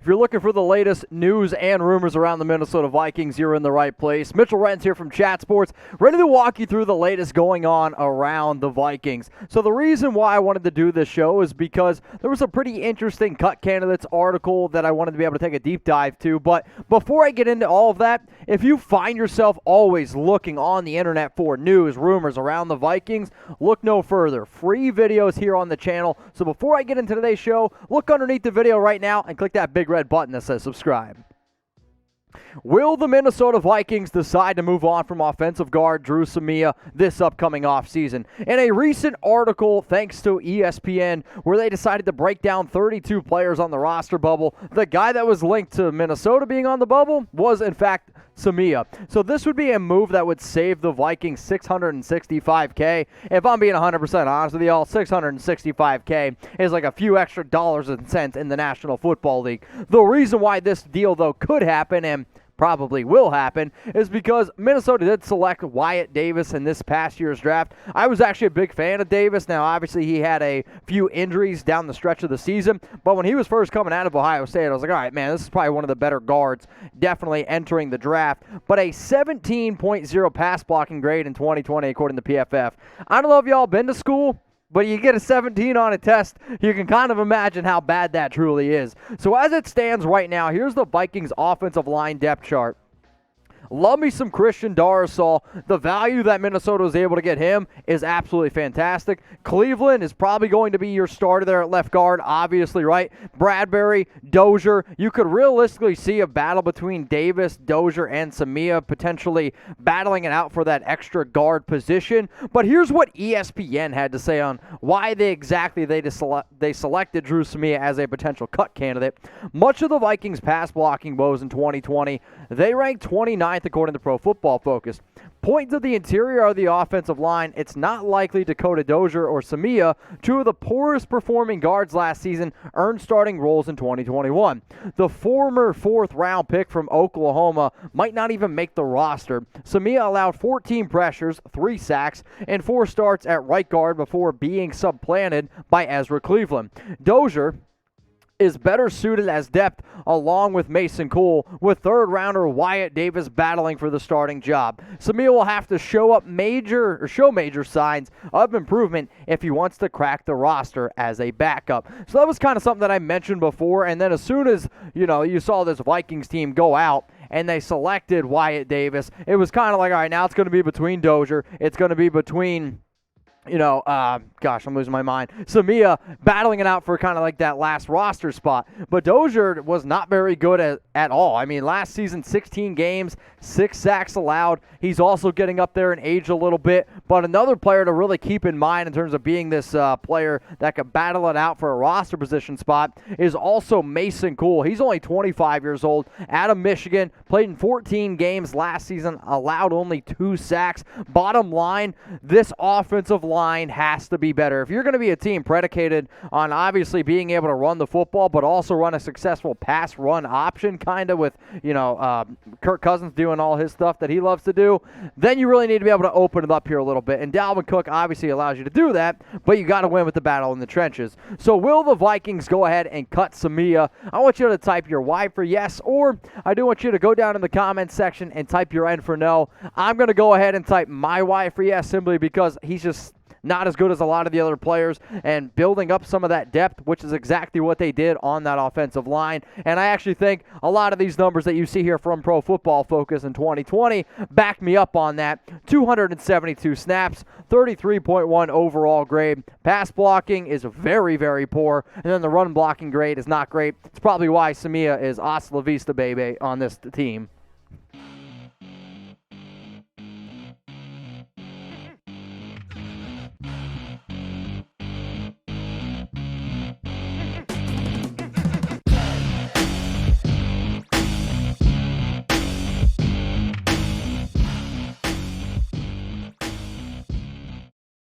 If you're looking for the latest news and rumors around the Minnesota Vikings, you're in the right place. Mitchell Renz here from Chat Sports, ready to walk you through the latest going on around the Vikings. So the reason why I wanted to do this show is because there was a pretty interesting cut candidates article that I wanted to be able to take a deep dive to. But before I get into all of that, if you find yourself always looking on the internet for news, rumors around the Vikings, look no further. Free videos here on the channel. So before I get into today's show, look underneath the video right now and click that big red button that says subscribe. Will the Minnesota Vikings decide to move on from offensive guard Dru Samia this upcoming offseason? In a recent article, thanks to ESPN, where they decided to break down 32 players on the roster bubble, the guy that was linked to Minnesota being on the bubble was, in fact, Samia. So this would be a move that would save the Vikings $665K. If I'm being 100% honest with y'all, $665K is like a few extra dollars and cents in the National Football League. The reason why this deal, though, could happen and probably will happen is because Minnesota did select Wyatt Davis in this past year's draft. I was actually a big fan of Davis. Now, obviously, he had a few injuries down the stretch of the season, but when he was first coming out of Ohio State, I was like, all right, man, this is probably one of the better guards definitely entering the draft. But a 17.0 pass blocking grade in 2020, according to PFF. I don't know if y'all been to school, but you get a 17 on a test, you can kind of imagine how bad that truly is. So as it stands right now, here's the Vikings offensive line depth chart. Love me some Christian Darrisaw. The value that Minnesota was able to get him is absolutely fantastic. Cleveland is probably going to be your starter there at left guard, obviously, right? Bradbury, Dozier. You could realistically see a battle between Davis, Dozier, and Samia potentially battling it out for that extra guard position. But here's what ESPN had to say on why they selected Dru Samia as a potential cut candidate. Much of the Vikings' pass blocking woes in 2020, they ranked 29th according to Pro Football Focus. Pointing to the interior of the offensive line, it's not likely Dakota Dozier or Samia, two of the poorest performing guards last season, earned starting roles in 2021. The former fourth-round pick from Oklahoma might not even make the roster. Samia allowed 14 pressures, 3 sacks, and 4 starts at right guard before being supplanted by Ezra Cleveland. Dozier is better suited as depth along with Mason Cole, with third-rounder Wyatt Davis battling for the starting job. Samia will have to show major signs of improvement if he wants to crack the roster as a backup. So that was kind of something that I mentioned before, and then as soon as, you saw this Vikings team go out and they selected Wyatt Davis, it was kind of like, all right, now it's going to be between Dozier, it's going to be between I'm losing my mind. Samia battling it out for kind of like that last roster spot. But Dozier was not very good at all. I mean, last season, 16 games, 6 sacks allowed. He's also getting up there in age a little bit. But another player to really keep in mind in terms of being this player that could battle it out for a roster position spot is also Mason Cole. He's only 25 years old, out of Michigan, played in 14 games last season, allowed only 2 sacks. Bottom line, this offensive line has to be better. If you're going to be a team predicated on obviously being able to run the football, but also run a successful pass run option, kind of with, Kirk Cousins doing all his stuff that he loves to do, then you really need to be able to open it up here a little bit. And Dalvin Cook obviously allows you to do that, but you got to win with the battle in the trenches. So will the Vikings go ahead and cut Samia? I want you to type your Y for yes, or I do want you to go down in the comments section and type your N for no. I'm going to go ahead and type my Y for yes simply because he's just not as good as a lot of the other players, and building up some of that depth, which is exactly what they did on that offensive line. And I actually think a lot of these numbers that you see here from Pro Football Focus in 2020 back me up on that. 272 snaps, 33.1 overall grade. Pass blocking is very, very poor, and then the run blocking grade is not great. It's probably why Samia is hasta la vista, baby, on this team.